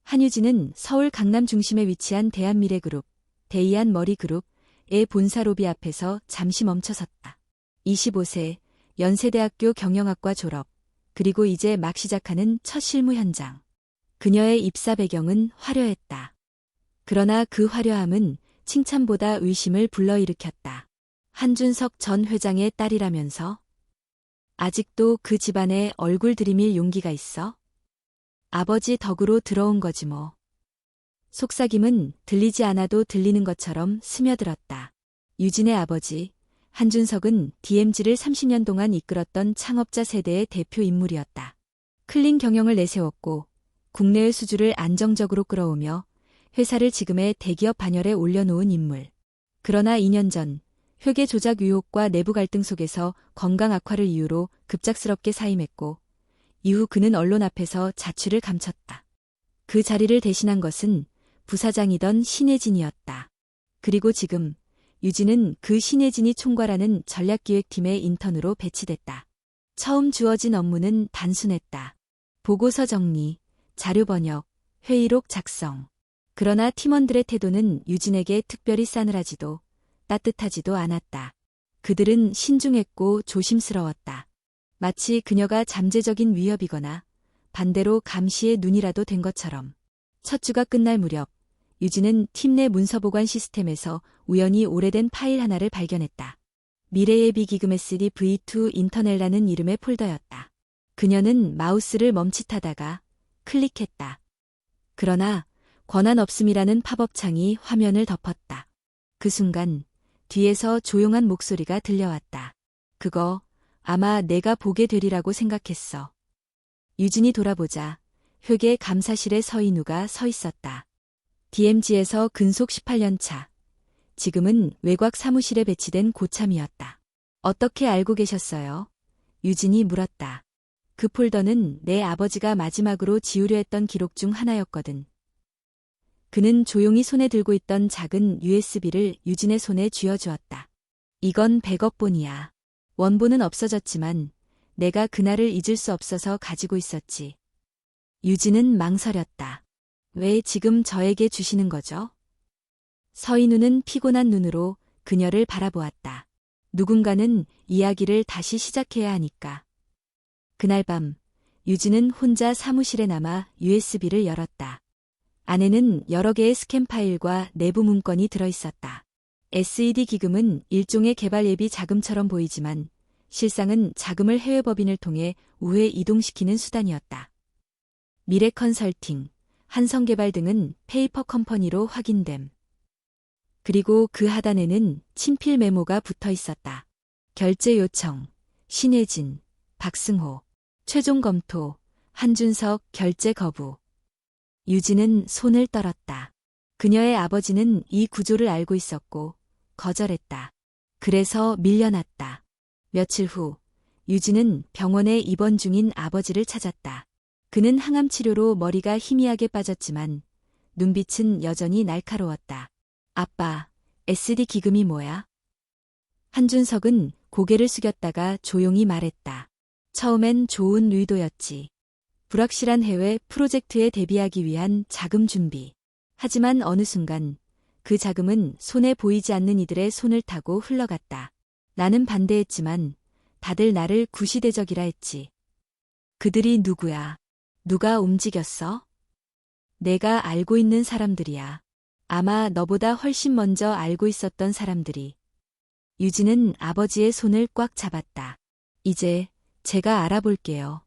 한유진은 서울 강남 중심에 위치한 대한미래그룹, 대이한머리그룹의 본사 로비 앞에서 잠시 멈춰섰다. 25세, 연세대학교 경영학과 졸업, 그리고 이제 막 시작하는 첫 실무 현장. 그녀의 입사 배경은 화려했다. 그러나 그 화려함은 칭찬보다 의심을 불러일으켰다. 한준석 전 회장의 딸이라면서? 아직도 그 집안에 얼굴 들이밀 용기가 있어? 아버지 덕으로 들어온 거지 뭐. 속삭임은 들리지 않아도 들리는 것처럼 스며들었다. 유진의 아버지, 한준석은 DMZ를 30년 동안 이끌었던 창업자 세대의 대표 인물이었다. 클린 경영을 내세웠고 국내의 수주를 안정적으로 끌어오며 회사를 지금의 대기업 반열에 올려놓은 인물. 그러나 2년 전 회계 조작 의혹과 내부 갈등 속에서 건강 악화를 이유로 급작스럽게 사임했고 이후 그는 언론 앞에서 자취를 감췄다. 그 자리를 대신한 것은 부사장이던 신혜진이었다. 그리고 지금 유진은 그 신혜진이 총괄하는 전략기획팀의 인턴으로 배치됐다. 처음 주어진 업무는 단순했다. 보고서 정리, 자료 번역, 회의록 작성. 그러나 팀원들의 태도는 유진에게 특별히 싸늘하지도 따뜻하지도 않았다. 그들은 신중했고 조심스러웠다. 마치 그녀가 잠재적인 위협이거나 반대로 감시의 눈이라도 된 것처럼. 첫 주가 끝날 무렵 유진은 팀 내 문서보관 시스템에서 우연히 오래된 파일 하나를 발견했다. 미래예비기금 SD V2 인터넬라는 이름의 폴더였다. 그녀는 마우스를 멈칫하다가 클릭했다. 그러나 권한 없음이라는 팝업 창이 화면을 덮었다. 그 순간 뒤에서 조용한 목소리가 들려왔다. 그거 아마 내가 보게 되리라고 생각했어. 유진이 돌아보자 회계 감사실에 서인우가 서 있었다. DMZ에서 근속 18년 차. 지금은 외곽 사무실에 배치된 고참이었다. 어떻게 알고 계셨어요? 유진이 물었다. 그 폴더는 내 아버지가 마지막으로 지우려 했던 기록 중 하나였거든. 그는 조용히 손에 들고 있던 작은 USB를 유진의 손에 쥐어주었다. 이건 백업본이야. 원본은 없어졌지만 내가 그날을 잊을 수 없어서 가지고 있었지. 유진은 망설였다. 왜 지금 저에게 주시는 거죠? 서인우는 피곤한 눈으로 그녀를 바라보았다. 누군가는 이야기를 다시 시작해야 하니까. 그날 밤 유진은 혼자 사무실에 남아 USB를 열었다. 안에는 여러 개의 스캔 파일과 내부 문건이 들어있었다. SED 기금은 일종의 개발 예비 자금처럼 보이지만 실상은 자금을 해외 법인을 통해 우회 이동시키는 수단이었다. 미래 컨설팅, 한성개발 등은 페이퍼 컴퍼니로 확인됨. 그리고 그 하단에는 친필 메모가 붙어 있었다. 결제 요청, 신혜진, 박승호, 최종 검토, 한준석 결제 거부. 유진은 손을 떨었다. 그녀의 아버지는 이 구조를 알고 있었고 거절했다. 그래서 밀려났다. 며칠 후 유진은 병원에 입원 중인 아버지를 찾았다. 그는 항암 치료로 머리가 희미하게 빠졌지만 눈빛은 여전히 날카로웠다. 아빠, SD 기금이 뭐야? 한준석은 고개를 숙였다가 조용히 말했다. 처음엔 좋은 의도였지. 불확실한 해외 프로젝트에 대비하기 위한 자금 준비. 하지만 어느 순간 그 자금은 손에 보이지 않는 이들의 손을 타고 흘러갔다. 나는 반대했지만 다들 나를 구시대적이라 했지. 그들이 누구야? 누가 움직였어? 내가 알고 있는 사람들이야. 아마 너보다 훨씬 먼저 알고 있었던 사람들이. 유진은 아버지의 손을 꽉 잡았다. 이제 제가 알아볼게요.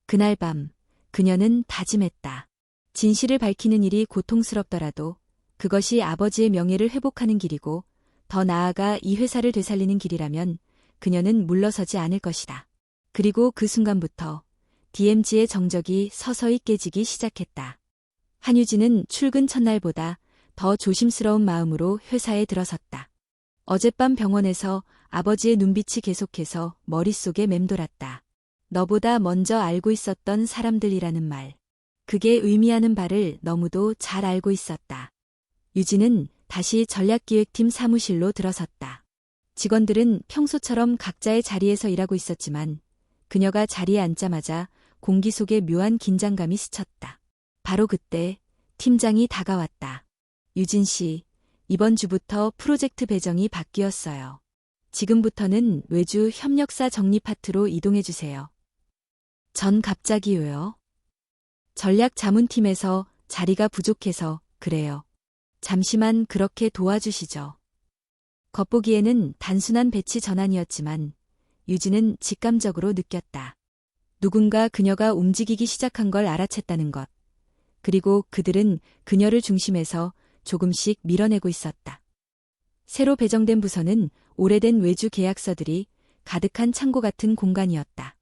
그날 밤 그녀는 다짐했다. 진실을 밝히는 일이 고통스럽더라도 그것이 아버지의 명예를 회복하는 길이고 더 나아가 이 회사를 되살리는 길이라면 그녀는 물러서지 않을 것이다. 그리고 그 순간부터 DMZ의 정적이 서서히 깨지기 시작했다. 한유진은 출근 첫날보다 더 조심스러운 마음으로 회사에 들어섰다. 어젯밤 병원에서 아버지의 눈빛이 계속해서 머릿속에 맴돌았다. 너보다 먼저 알고 있었던 사람들이라는 말. 그게 의미하는 바를 너무도 잘 알고 있었다. 유진은 다시 전략기획팀 사무실로 들어섰다. 직원들은 평소처럼 각자의 자리에서 일하고 있었지만 그녀가 자리에 앉자마자 공기 속에 묘한 긴장감이 스쳤다. 바로 그때 팀장이 다가왔다. 유진 씨, 이번 주부터 프로젝트 배정이 바뀌었어요. 지금부터는 외주 협력사 정리 파트로 이동해 주세요. 전 갑자기 왜요? 전략 자문팀에서 자리가 부족해서 그래요. 잠시만 그렇게 도와주시죠. 겉보기에는 단순한 배치 전환이었지만 유진은 직감적으로 느꼈다. 누군가 그녀가 움직이기 시작한 걸 알아챘다는 것. 그리고 그들은 그녀를 중심에서 조금씩 밀어내고 있었다. 새로 배정된 부서는 오래된 외주 계약서들이 가득한 창고 같은 공간이었다.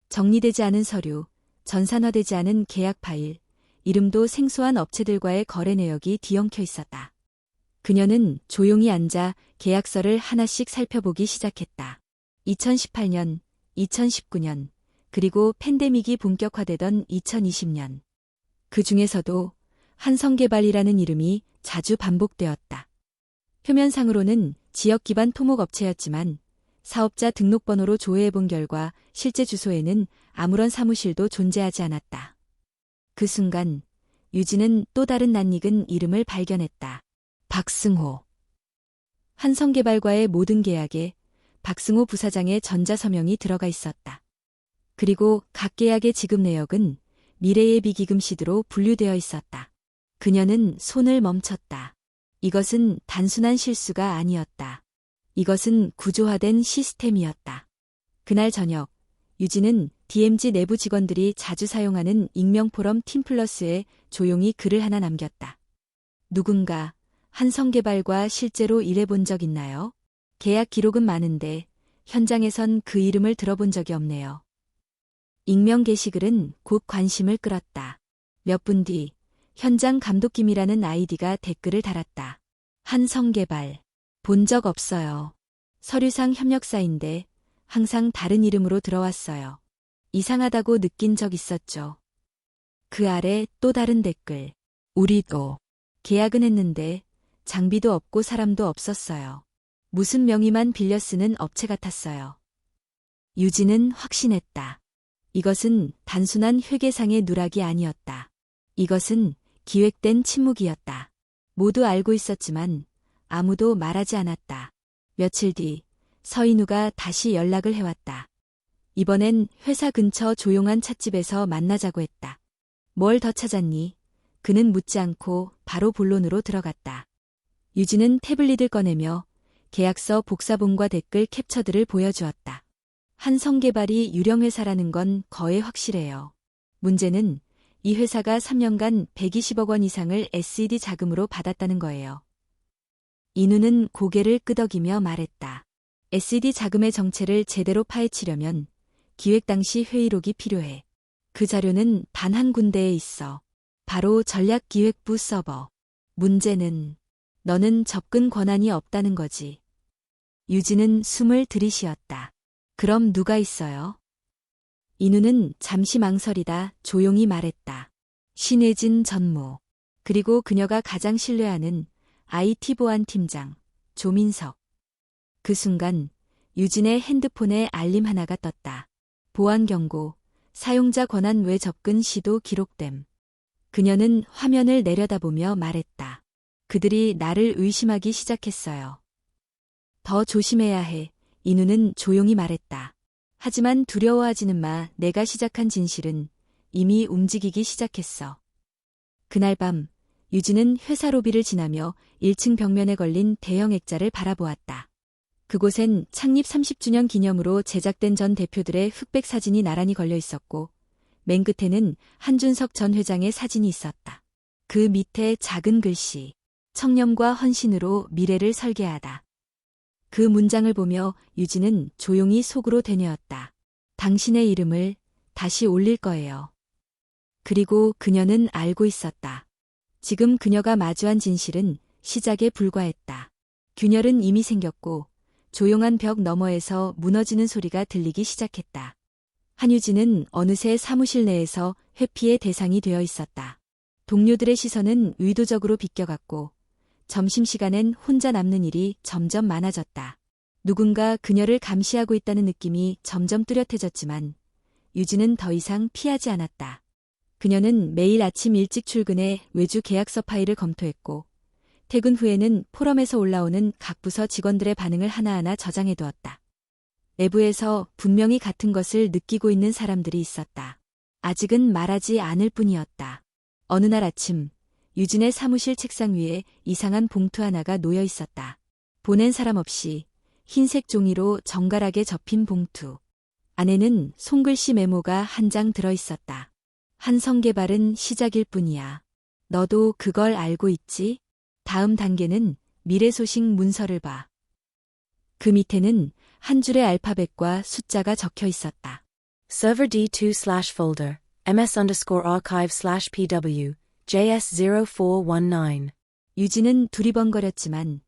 정리되지 않은 서류, 전산화되지 않은 계약 파일, 이름도 생소한 업체들과의 거래 내역이 뒤엉켜 있었다. 그녀는 조용히 앉아 계약서를 하나씩 살펴보기 시작했다. 2018년, 2019년, 그리고 팬데믹이 본격화되던 2020년. 그 중에서도 한성개발이라는 이름이 자주 반복되었다. 표면상으로는 지역 기반 토목업체였지만 사업자 등록번호로 조회해본 결과 실제 주소에는 아무런 사무실도 존재하지 않았다. 그 순간 유진은 또 다른 낯익은 이름을 발견했다. 박승호. 한성개발과의 모든 계약에 박승호 부사장의 전자서명이 들어가 있었다. 그리고 각 계약의 지급 내역은 미래의 비기금 시드로 분류되어 있었다. 그녀는 손을 멈췄다. 이것은 단순한 실수가 아니었다. 이것은 구조화된 시스템이었다. 그날 저녁, 유진은 DMZ 내부 직원들이 자주 사용하는 익명 포럼 팀플러스에 조용히 글을 하나 남겼다. 누군가 한성개발과 실제로 일해본 적 있나요? 계약 기록은 많은데 현장에선 그 이름을 들어본 적이 없네요. 익명 게시글은 곧 관심을 끌었다. 몇 분 뒤 현장 감독김이라는 아이디가 댓글을 달았다. 한성개발. 본 적 없어요. 서류상 협력사인데 항상 다른 이름으로 들어왔어요. 이상하다고 느낀 적 있었죠. 그 아래 또 다른 댓글. 우리도. 계약은 했는데 장비도 없고 사람도 없었어요. 무슨 명의만 빌려 쓰는 업체 같았어요. 유진은 확신했다. 이것은 단순한 회계상의 누락이 아니었다. 이것은 기획된 침묵이었다. 모두 알고 있었지만 아무도 말하지 않았다. 며칠 뒤 서인우가 다시 연락을 해왔다. 이번엔 회사 근처 조용한 찻집에서 만나자고 했다. 뭘 더 찾았니? 그는 묻지 않고 바로 본론으로 들어갔다. 유진은 태블릿을 꺼내며 계약서 복사본과 댓글 캡처들을 보여주었다. 한성개발이 유령회사라는 건 거의 확실해요. 문제는 이 회사가 3년간 120억 원 이상을 SED 자금으로 받았다는 거예요. 인우는 고개를 끄덕이며 말했다. SED 자금의 정체를 제대로 파헤치려면 기획 당시 회의록이 필요해. 그 자료는 단 한 군데에 있어. 바로 전략기획부 서버. 문제는 너는 접근 권한이 없다는 거지. 유진은 숨을 들이쉬었다. 그럼 누가 있어요? 인우는 잠시 망설이다 조용히 말했다. 신혜진 전무. 그리고 그녀가 가장 신뢰하는 IT 보안 팀장 조민석. 그 순간 유진의 핸드폰에 알림 하나가 떴다. 보안 경고, 사용자 권한 외 접근 시도 기록됨. 그녀는 화면을 내려다보며 말했다. 그들이 나를 의심하기 시작했어요. 더 조심해야 해. 인우는 조용히 말했다. 하지만 두려워하지는 마. 내가 시작한 진실은 이미 움직이기 시작했어. 그날 밤 유진은 회사 로비를 지나며 1층 벽면에 걸린 대형 액자를 바라보았다. 그곳엔 창립 30주년 기념으로 제작된 전 대표들의 흑백 사진이 나란히 걸려 있었고 맨 끝에는 한준석 전 회장의 사진이 있었다. 그 밑에 작은 글씨. 청렴과 헌신으로 미래를 설계하다. 그 문장을 보며 유진은 조용히 속으로 되뇌었다. 당신의 이름을 다시 올릴 거예요. 그리고 그녀는 알고 있었다. 지금 그녀가 마주한 진실은 시작에 불과했다. 균열은 이미 생겼고 조용한 벽 너머에서 무너지는 소리가 들리기 시작했다. 한유진은 어느새 사무실 내에서 회피의 대상이 되어 있었다. 동료들의 시선은 의도적으로 비껴갔고 점심시간엔 혼자 남는 일이 점점 많아졌다. 누군가 그녀를 감시하고 있다는 느낌이 점점 뚜렷해졌지만 유진은 더 이상 피하지 않았다. 그녀는 매일 아침 일찍 출근해 외주 계약서 파일을 검토했고 퇴근 후에는 포럼에서 올라오는 각 부서 직원들의 반응을 하나하나 저장해두었다. 내부에서 분명히 같은 것을 느끼고 있는 사람들이 있었다. 아직은 말하지 않을 뿐이었다. 어느 날 아침, 유진의 사무실 책상 위에 이상한 봉투 하나가 놓여 있었다. 보낸 사람 없이 흰색 종이로 정갈하게 접힌 봉투. 안에는 손글씨 메모가 한 장 들어 있었다. 한성개발은 시작일 뿐이야. 너도 그걸 알고 있지? 다음 단계는 미래소식 문서를 봐. 그 밑에는 한 줄의 알파벳과 숫자가 적혀 있었다. Server D2/folder, ms_archive/pw, js0419. 유진은 두리번거렸지만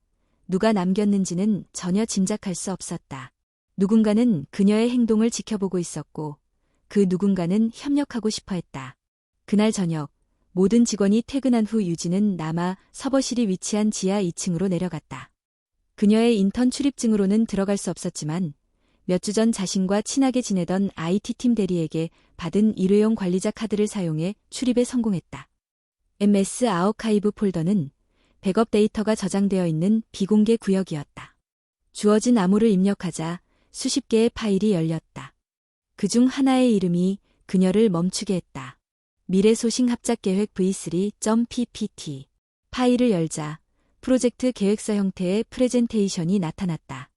누가 남겼는지는 전혀 짐작할 수 없었다. 누군가는 그녀의 행동을 지켜보고 있었고 그 누군가는 협력하고 싶어 했다. 그날 저녁 모든 직원이 퇴근한 후 유진은 남아 서버실이 위치한 지하 2층으로 내려갔다. 그녀의 인턴 출입증으로는 들어갈 수 없었지만 몇 주 전 자신과 친하게 지내던 IT팀 대리에게 받은 일회용 관리자 카드를 사용해 출입에 성공했다. MS 아카이브 폴더는 백업 데이터가 저장되어 있는 비공개 구역이었다. 주어진 암호를 입력하자 수십 개의 파일이 열렸다. 그중 하나의 이름이 그녀를 멈추게 했다. 미래소식 합작계획 v3.ppt. 파일을 열자 프로젝트 계획서 형태의 프레젠테이션이 나타났다.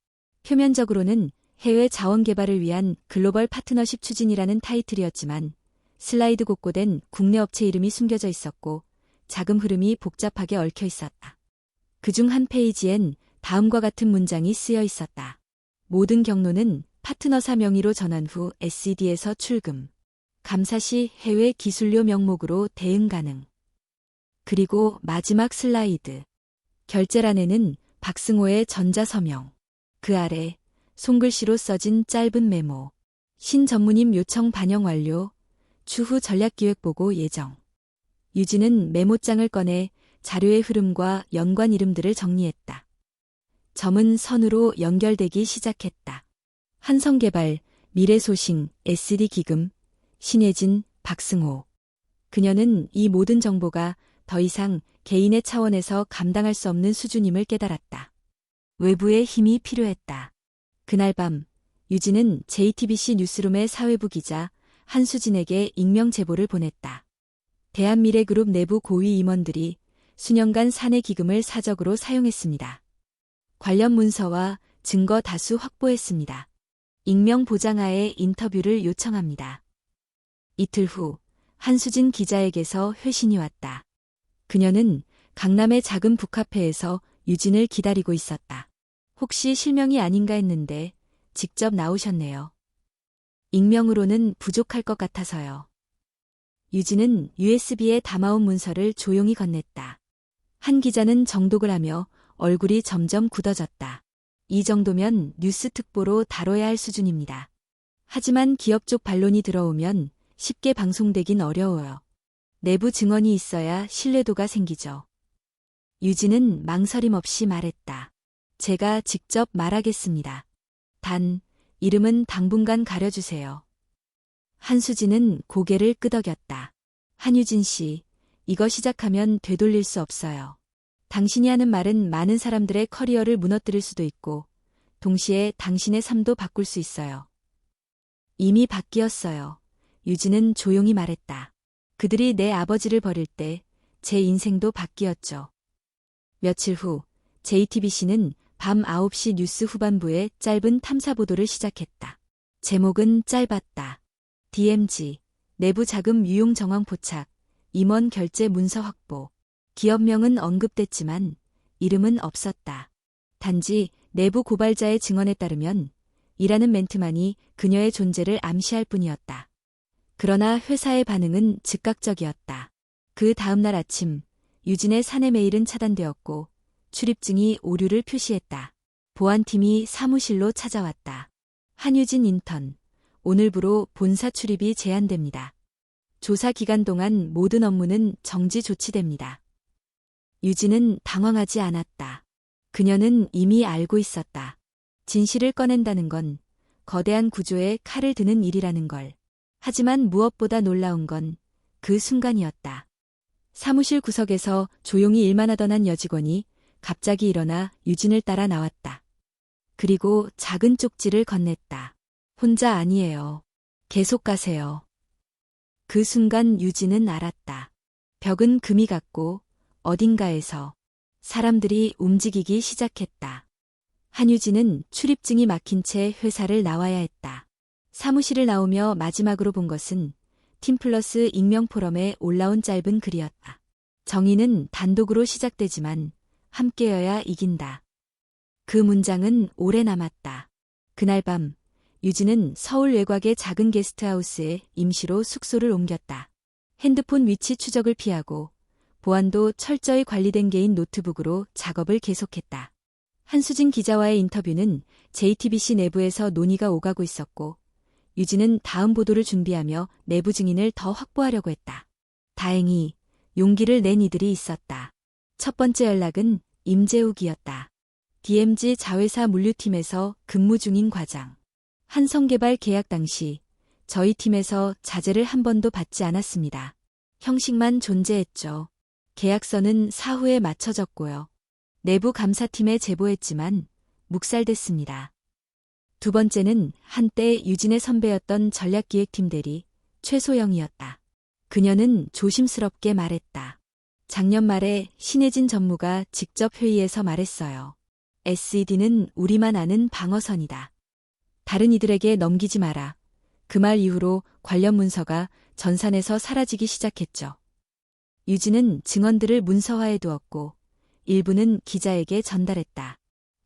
표면적으로는 해외 자원 개발을 위한 글로벌 파트너십 추진이라는 타이틀이었지만 슬라이드 곳곳엔 국내 업체 이름이 숨겨져 있었고 자금 흐름이 복잡하게 얽혀 있었다. 그중 한 페이지엔 다음과 같은 문장이 쓰여 있었다. 모든 경로는 파트너사 명의로 전환 후 SED에서 출금. 감사 시 해외 기술료 명목으로 대응 가능. 그리고 마지막 슬라이드. 결제란에는 박승호의 전자서명. 그 아래 손글씨로 써진 짧은 메모. 신전무님 요청 반영 완료. 추후 전략기획보고 예정. 유진은 메모장을 꺼내 자료의 흐름과 연관 이름들을 정리했다. 점은 선으로 연결되기 시작했다. 한성개발, 미래소식, SD기금, 신혜진, 박승호. 그녀는 이 모든 정보가 더 이상 개인의 차원에서 감당할 수 없는 수준임을 깨달았다. 외부의 힘이 필요했다. 그날 밤, 유진은 JTBC 뉴스룸의 사회부 기자 한수진에게 익명 제보를 보냈다. 대한미래그룹 내부 고위 임원들이 수년간 사내 기금을 사적으로 사용했습니다. 관련 문서와 증거 다수 확보했습니다. 익명 보장하에 인터뷰를 요청합니다. 이틀 후 한수진 기자에게서 회신이 왔다. 그녀는 강남의 작은 북카페에서 유진을 기다리고 있었다. 혹시 실명이 아닌가 했는데 직접 나오셨네요. 익명으로는 부족할 것 같아서요. 유진은 USB에 담아온 문서를 조용히 건넸다. 한 기자는 정독을 하며 얼굴이 점점 굳어졌다. 이 정도면 뉴스 특보로 다뤄야 할 수준입니다. 하지만 기업 쪽 반론이 들어오면 쉽게 방송되긴 어려워요. 내부 증언이 있어야 신뢰도가 생기죠. 유진은 망설임 없이 말했다. 제가 직접 말하겠습니다. 단, 이름은 당분간 가려주세요. 한수진은 고개를 끄덕였다. 한유진 씨, 이거 시작하면 되돌릴 수 없어요. 당신이 하는 말은 많은 사람들의 커리어를 무너뜨릴 수도 있고, 동시에 당신의 삶도 바꿀 수 있어요. 이미 바뀌었어요. 유진은 조용히 말했다. 그들이 내 아버지를 버릴 때 제 인생도 바뀌었죠. 며칠 후 JTBC는 밤 9시 뉴스 후반부에 짧은 탐사 보도를 시작했다. 제목은 짧았다. DMZ, 내부 자금 유용 정황 포착, 임원 결제 문서 확보. 기업명은 언급됐지만 이름은 없었다. 단지 내부 고발자의 증언에 따르면 이라는 멘트만이 그녀의 존재를 암시할 뿐이었다. 그러나 회사의 반응은 즉각적이었다. 그 다음날 아침, 유진의 사내 메일은 차단되었고 출입증이 오류를 표시했다. 보안팀이 사무실로 찾아왔다. 한유진 인턴, 오늘부로 본사 출입이 제한됩니다. 조사 기간 동안 모든 업무는 정지 조치됩니다. 유진은 당황하지 않았다. 그녀는 이미 알고 있었다. 진실을 꺼낸다는 건 거대한 구조에 칼을 드는 일이라는 걸. 하지만 무엇보다 놀라운 건 그 순간이었다. 사무실 구석에서 조용히 일만 하던 한 여직원이 갑자기 일어나 유진을 따라 나왔다. 그리고 작은 쪽지를 건넸다. 혼자 아니에요. 계속 가세요. 그 순간 유진은 알았다. 벽은 금이 갔고 어딘가에서 사람들이 움직이기 시작했다. 한유진은 출입증이 막힌 채 회사를 나와야 했다. 사무실을 나오며 마지막으로 본 것은 팀플러스 익명 포럼에 올라온 짧은 글이었다. 정의는 단독으로 시작되지만 함께여야 이긴다. 그 문장은 오래 남았다. 그날 밤 유진은 서울 외곽의 작은 게스트하우스에 임시로 숙소를 옮겼다. 핸드폰 위치 추적을 피하고 보안도 철저히 관리된 개인 노트북으로 작업을 계속했다. 한수진 기자와의 인터뷰는 JTBC 내부에서 논의가 오가고 있었고 유진은 다음 보도를 준비하며 내부 증인을 더 확보하려고 했다. 다행히 용기를 낸 이들이 있었다. 첫 번째 연락은 임재욱이었다. DMZ 자회사 물류팀에서 근무 중인 과장. 한성개발 계약 당시 저희 팀에서 자재를 한 번도 받지 않았습니다. 형식만 존재했죠. 계약서는 사후에 맞춰졌고요. 내부 감사팀에 제보했지만 묵살됐습니다. 두 번째는 한때 유진의 선배였던 전략기획팀 대리 최소영이었다. 그녀는 조심스럽게 말했다. 작년 말에 신혜진 전무가 직접 회의에서 말했어요. SED는 우리만 아는 방어선이다. 다른 이들에게 넘기지 마라. 그 말 이후로 관련 문서가 전산에서 사라지기 시작했죠. 유진은 증언들을 문서화해 두었고 일부는 기자에게 전달했다.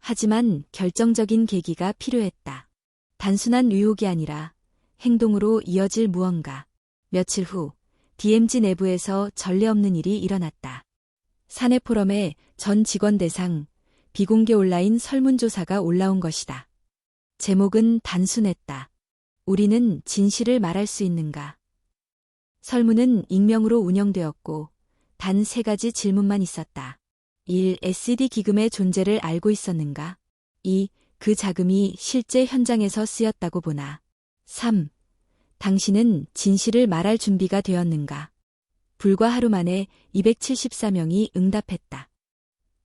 하지만 결정적인 계기가 필요했다. 단순한 의혹이 아니라 행동으로 이어질 무언가. 며칠 후 DMZ 내부에서 전례 없는 일이 일어났다. 사내 포럼에 전 직원 대상 비공개 온라인 설문조사가 올라온 것이다. 제목은 단순했다. 우리는 진실을 말할 수 있는가? 설문은 익명으로 운영되었고 단 3가지 질문만 있었다. 1. SED 기금의 존재를 알고 있었는가? 2. 그 자금이 실제 현장에서 쓰였다고 보나? 3. 당신은 진실을 말할 준비가 되었는가? 불과 하루 만에 274명이 응답했다.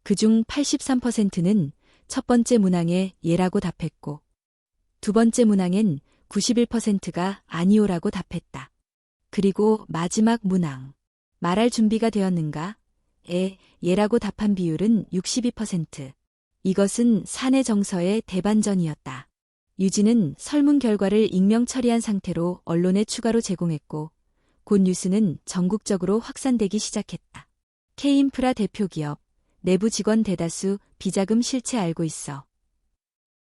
그중 83%는 첫 번째 문항에 예라고 답했고 두 번째 문항엔 91%가 아니오라고 답했다. 그리고 마지막 문항. 말할 준비가 되었는가? 예라고 답한 비율은 62%. 이것은 사내 정서의 대반전이었다. 유진은 설문 결과를 익명 처리한 상태로 언론에 추가로 제공했고 곧 뉴스는 전국적으로 확산되기 시작했다. K인프라 대표기업, 내부 직원 대다수 비자금 실체 알고 있어.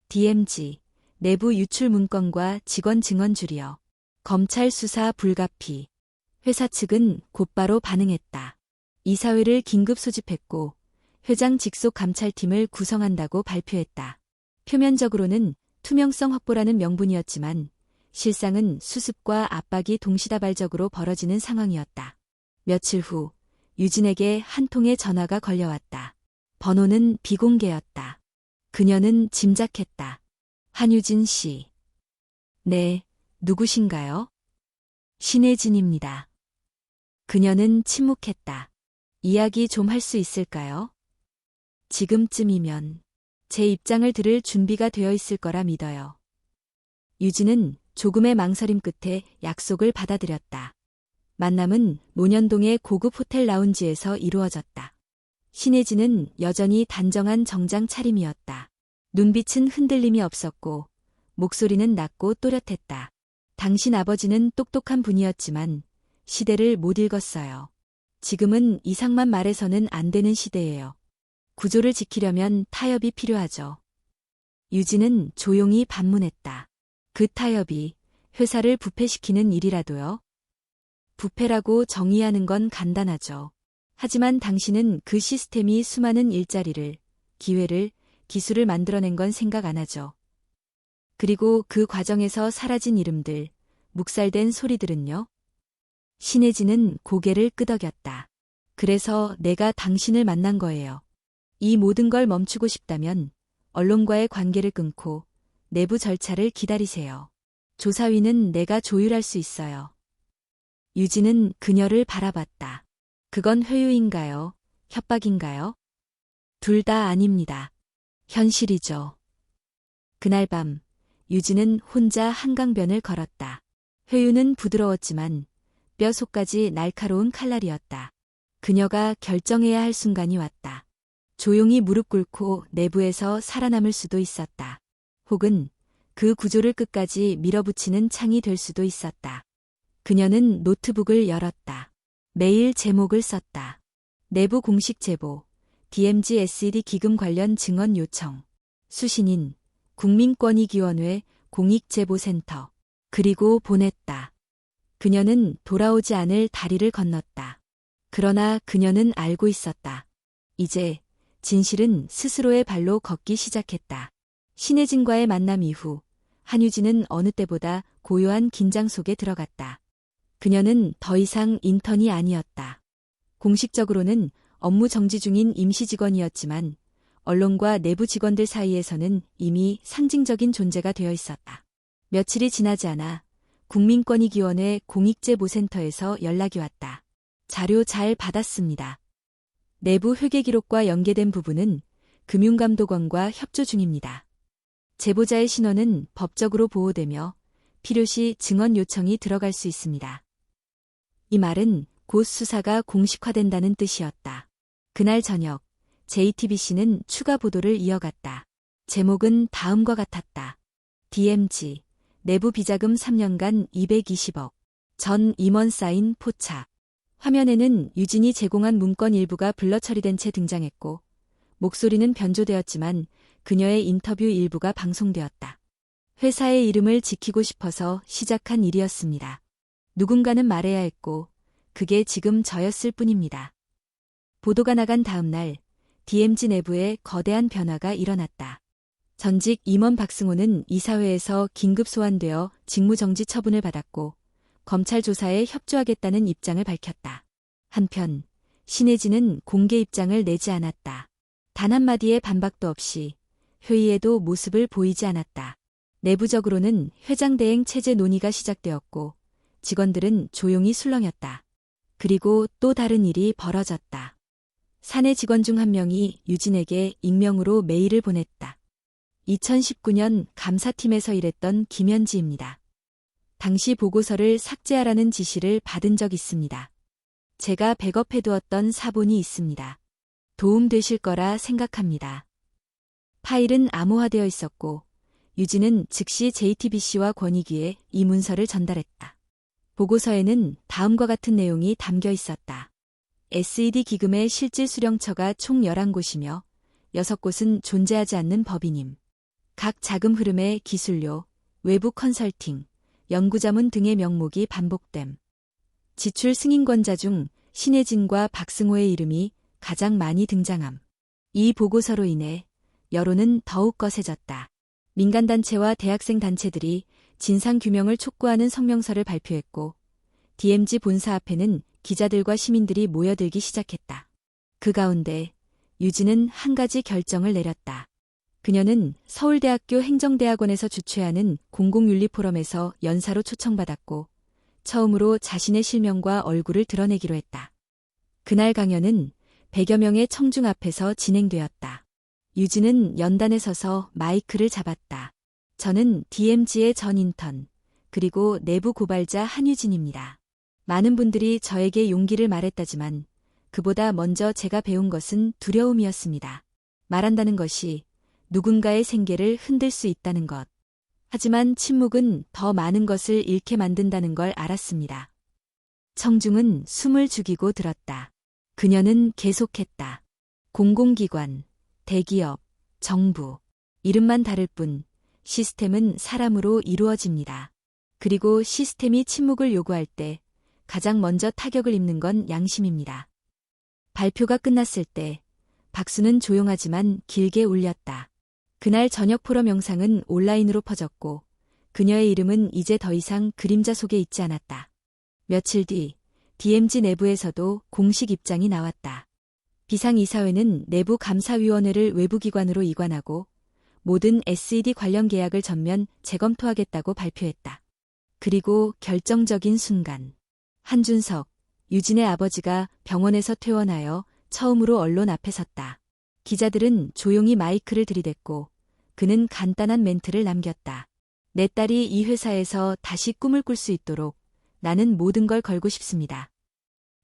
DMZ, 내부 유출 문건과 직원 증언 줄이어. 검찰 수사 불가피. 회사 측은 곧바로 반응했다. 이사회를 긴급 소집했고 회장 직속 감찰팀을 구성한다고 발표했다. 표면적으로는 투명성 확보라는 명분이었지만 실상은 수습과 압박이 동시다발적으로 벌어지는 상황이었다. 며칠 후 유진에게 한 통의 전화가 걸려왔다. 번호는 비공개였다. 그녀는 짐작했다. 한유진 씨. 네, 누구신가요? 신혜진입니다. 그녀는 침묵했다. 이야기 좀 할 수 있을까요? 지금쯤이면 제 입장을 들을 준비가 되어 있을 거라 믿어요. 유진은 조금의 망설임 끝에 약속을 받아들였다. 만남은 논현동의 고급 호텔 라운지에서 이루어졌다. 신혜진은 여전히 단정한 정장 차림이었다. 눈빛은 흔들림이 없었고 목소리는 낮고 또렷했다. 당신 아버지는 똑똑한 분이었지만 시대를 못 읽었어요. 지금은 이상만 말해서는 안 되는 시대예요. 구조를 지키려면 타협이 필요하죠. 유진은 조용히 반문했다. 그 타협이 회사를 부패시키는 일이라도요? 부패라고 정의하는 건 간단하죠. 하지만 당신은 그 시스템이 수많은 일자리를, 기회를, 기술을 만들어낸 건 생각 안 하죠. 그리고 그 과정에서 사라진 이름들, 묵살된 소리들은요? 신혜진은 고개를 끄덕였다. 그래서 내가 당신을 만난 거예요. 이 모든 걸 멈추고 싶다면 언론과의 관계를 끊고 내부 절차를 기다리세요. 조사위는 내가 조율할 수 있어요. 유진은 그녀를 바라봤다. 그건 회유인가요? 협박인가요? 둘 다 아닙니다. 현실이죠. 그날 밤, 유진은 혼자 한강변을 걸었다. 회유는 부드러웠지만 뼈 속까지 날카로운 칼날이었다. 그녀가 결정해야 할 순간이 왔다. 조용히 무릎 꿇고 내부에서 살아남을 수도 있었다. 혹은 그 구조를 끝까지 밀어붙이는 창이 될 수도 있었다. 그녀는 노트북을 열었다. 메일 제목을 썼다. 내부 공식 제보, DMZ SED 기금 관련 증언 요청, 수신인, 국민권익위원회 공익제보센터, 그리고 보냈다. 그녀는 돌아오지 않을 다리를 건넜다. 그러나 그녀는 알고 있었다. 이제 진실은 스스로의 발로 걷기 시작했다. 신혜진과의 만남 이후 한유진은 어느 때보다 고요한 긴장 속에 들어갔다. 그녀는 더 이상 인턴이 아니었다. 공식적으로는 업무 정지 중인 임시 직원이었지만 언론과 내부 직원들 사이에서는 이미 상징적인 존재가 되어 있었다. 며칠이 지나지 않아 국민권익위원회 공익제보센터에서 연락이 왔다. 자료 잘 받았습니다. 내부 회계 기록과 연계된 부분은 금융감독원과 협조 중입니다. 제보자의 신원은 법적으로 보호되며 필요시 증언 요청이 들어갈 수 있습니다. 이 말은 곧 수사가 공식화된다는 뜻이었다. 그날 저녁 JTBC는 추가 보도를 이어갔다. 제목은 다음과 같았다. DMZ 내부 비자금 3년간 220억. 전 임원 사인 포착. 화면에는 유진이 제공한 문건 일부가 블러 처리된 채 등장했고 목소리는 변조되었지만 그녀의 인터뷰 일부가 방송되었다. 회사의 이름을 지키고 싶어서 시작한 일이었습니다. 누군가는 말해야 했고 그게 지금 저였을 뿐입니다. 보도가 나간 다음 날 DMZ 내부에 거대한 변화가 일어났다. 전직 임원 박승호는 이사회에서 긴급 소환되어 직무정지 처분을 받았고 검찰 조사에 협조하겠다는 입장을 밝혔다. 한편 신혜진은 공개 입장을 내지 않았다. 단 한마디의 반박도 없이 회의에도 모습을 보이지 않았다. 내부적으로는 회장 대행 체제 논의가 시작되었고 직원들은 조용히 술렁였다. 그리고 또 다른 일이 벌어졌다. 사내 직원 중 한 명이 유진에게 익명으로 메일을 보냈다. 2019년 감사팀에서 일했던 김현지입니다. 당시 보고서를 삭제하라는 지시를 받은 적 있습니다. 제가 백업해두었던 사본이 있습니다. 도움되실 거라 생각합니다. 파일은 암호화되어 있었고 유진은 즉시 JTBC와 권익위에 이 문서를 전달했다. 보고서에는 다음과 같은 내용이 담겨 있었다. SED 기금의 실질 수령처가 총 11곳이며 6곳은 존재하지 않는 법인임. 각 자금 흐름의 기술료, 외부 컨설팅, 연구자문 등의 명목이 반복됨. 지출 승인권자 중 신혜진과 박승호의 이름이 가장 많이 등장함. 이 보고서로 인해 여론은 더욱 거세졌다. 민간단체와 대학생 단체들이 진상규명을 촉구하는 성명서를 발표했고 DMZ 본사 앞에는 기자들과 시민들이 모여들기 시작했다. 그 가운데 유진은 한 가지 결정을 내렸다. 그녀는 서울대학교 행정대학원에서 주최하는 공공윤리 포럼에서 연사로 초청받았고 처음으로 자신의 실명과 얼굴을 드러내기로 했다. 그날 강연은 100여 명의 청중 앞에서 진행되었다. 유진은 연단에 서서 마이크를 잡았다. 저는 DMZ의 전 인턴, 그리고 내부 고발자 한유진입니다. 많은 분들이 저에게 용기를 말했다지만 그보다 먼저 제가 배운 것은 두려움이었습니다. 말한다는 것이 누군가의 생계를 흔들 수 있다는 것. 하지만 침묵은 더 많은 것을 잃게 만든다는 걸 알았습니다. 청중은 숨을 죽이고 들었다. 그녀는 계속했다. 공공기관, 대기업, 정부, 이름만 다를 뿐 시스템은 사람으로 이루어집니다. 그리고 시스템이 침묵을 요구할 때 가장 먼저 타격을 입는 건 양심입니다. 발표가 끝났을 때 박수는 조용하지만 길게 울렸다. 그날 저녁 포럼 영상은 온라인으로 퍼졌고 그녀의 이름은 이제 더 이상 그림자 속에 있지 않았다. 며칠 뒤 DMZ 내부에서도 공식 입장이 나왔다. 비상이사회는 내부 감사위원회를 외부기관으로 이관하고 모든 SED 관련 계약을 전면 재검토하겠다고 발표했다. 그리고 결정적인 순간 한준석, 유진의 아버지가 병원에서 퇴원하여 처음으로 언론 앞에 섰다. 기자들은 조용히 마이크를 들이댔고 그는 간단한 멘트를 남겼다. 내 딸이 이 회사에서 다시 꿈을 꿀 수 있도록 나는 모든 걸 걸고 싶습니다.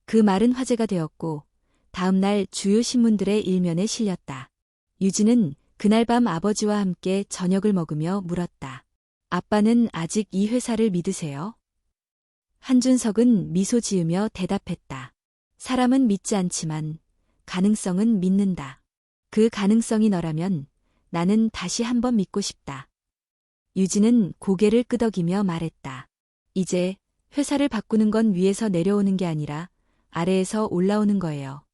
그 말은 화제가 되었고 다음 날 주요 신문들의 일면에 실렸다. 유진은 그날 밤 아버지와 함께 저녁을 먹으며 물었다. 아빠는 아직 이 회사를 믿으세요? 한준석은 미소 지으며 대답했다. 사람은 믿지 않지만 가능성은 믿는다. 그 가능성이 너라면 나는 다시 한번 믿고 싶다. 유진은 고개를 끄덕이며 말했다. 이제 회사를 바꾸는 건 위에서 내려오는 게 아니라 아래에서 올라오는 거예요.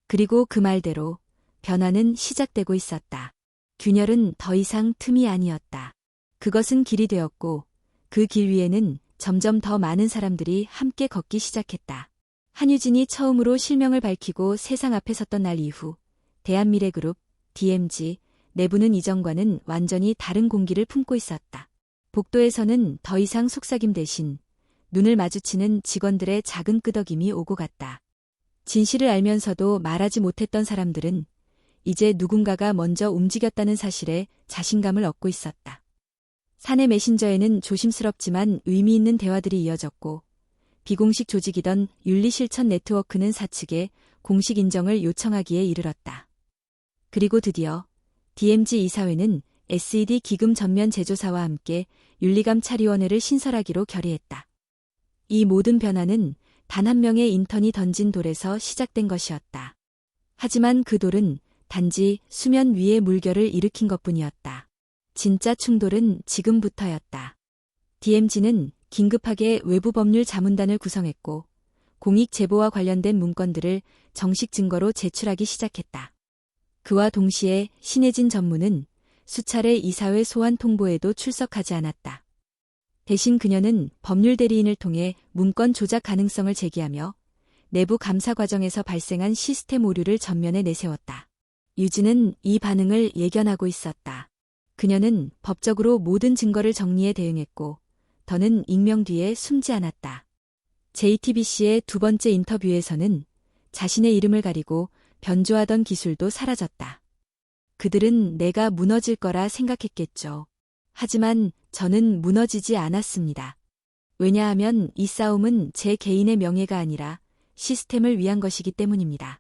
그리고 그 말대로 변화는 시작되고 있었다. 균열은 더 이상 틈이 아니었다. 그것은 길이 되었고 그 길 위에는 점점 더 많은 사람들이 함께 걷기 시작했다. 한유진이 처음으로 실명을 밝히고 세상 앞에 섰던 날 이후 대한미래그룹, DMG, 내부는 이전과는 완전히 다른 공기를 품고 있었다. 복도에서는 더 이상 속삭임 대신 눈을 마주치는 직원들의 작은 끄덕임이 오고 갔다. 진실을 알면서도 말하지 못했던 사람들은 이제 누군가가 먼저 움직였다는 사실에 자신감을 얻고 있었다. 사내 메신저에는 조심스럽지만 의미 있는 대화들이 이어졌고 비공식 조직이던 윤리실천 네트워크는 사측에 공식 인정을 요청하기에 이르렀다. 그리고 드디어 DMG 이사회는 SED 기금 전면 제조사와 함께 윤리감찰위원회를 신설하기로 결의했다. 이 모든 변화는 단 한 명의 인턴이 던진 돌에서 시작된 것이었다. 하지만 그 돌은 단지 수면 위의 물결을 일으킨 것뿐이었다. 진짜 충돌은 지금부터였다. DMG는 긴급하게 외부 법률 자문단을 구성했고 공익 제보와 관련된 문건들을 정식 증거로 제출하기 시작했다. 그와 동시에 신혜진 전무는 수차례 이사회 소환 통보에도 출석하지 않았다. 대신 그녀는 법률 대리인을 통해 문건 조작 가능성을 제기하며 내부 감사 과정에서 발생한 시스템 오류를 전면에 내세웠다. 유진은 이 반응을 예견하고 있었다. 그녀는 법적으로 모든 증거를 정리해 대응했고 더는 익명 뒤에 숨지 않았다. JTBC의 두 번째 인터뷰에서는 자신의 이름을 가리고 변조하던 기술도 사라졌다. 그들은 내가 무너질 거라 생각했겠죠. 하지만 저는 무너지지 않았습니다. 왜냐하면 이 싸움은 제 개인의 명예가 아니라 시스템을 위한 것이기 때문입니다.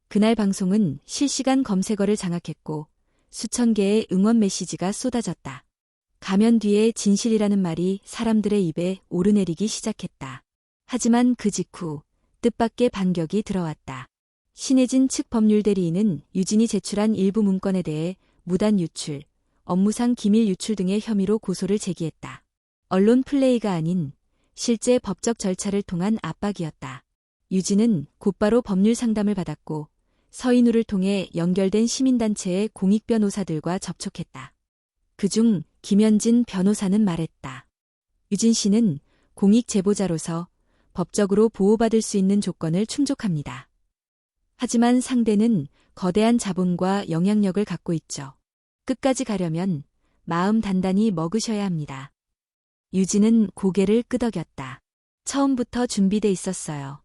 그날 방송은 실시간 검색어를 장악했고 수천 개의 응원 메시지가 쏟아졌다. 가면 뒤에 진실이라는 말이 사람들의 입에 오르내리기 시작했다. 하지만 그 직후 뜻밖의 반격이 들어왔다. 신혜진 측 법률 대리인은 유진이 제출한 일부 문건에 대해 무단 유출, 업무상 기밀 유출 등의 혐의로 고소를 제기했다. 언론 플레이가 아닌 실제 법적 절차를 통한 압박이었다. 유진은 곧바로 법률 상담을 받았고 서인우를 통해 연결된 시민단체의 공익변호사들과 접촉했다. 그중 김현진 변호사는 말했다. 유진 씨는 공익제보자로서 법적으로 보호받을 수 있는 조건을 충족합니다. 하지만 상대는 거대한 자본과 영향력을 갖고 있죠. 끝까지 가려면 마음 단단히 먹으셔야 합니다. 유진은 고개를 끄덕였다. 처음부터 준비돼 있었어요.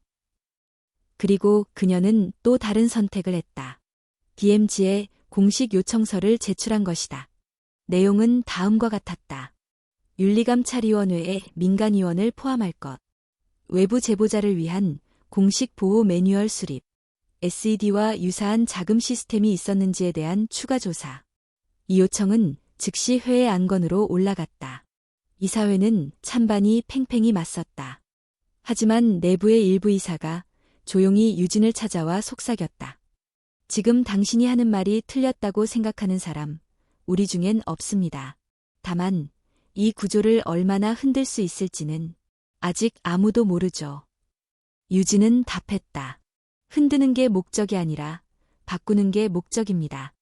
그리고 그녀는 또 다른 선택을 했다. DMG에 공식 요청서를 제출한 것이다. 내용은 다음과 같았다. 윤리감찰위원회에 민간위원을 포함할 것. 외부 제보자를 위한 공식 보호 매뉴얼 수립. SED와 유사한 자금 시스템이 있었는지에 대한 추가 조사. 이 요청은 즉시 회의 안건으로 올라갔다. 이사회는 찬반이 팽팽히 맞섰다. 하지만 내부의 일부 이사가 조용히 유진을 찾아와 속삭였다. 지금 당신이 하는 말이 틀렸다고 생각하는 사람, 우리 중엔 없습니다. 다만 이 구조를 얼마나 흔들 수 있을지는 아직 아무도 모르죠. 유진은 답했다. 흔드는 게 목적이 아니라 바꾸는 게 목적입니다.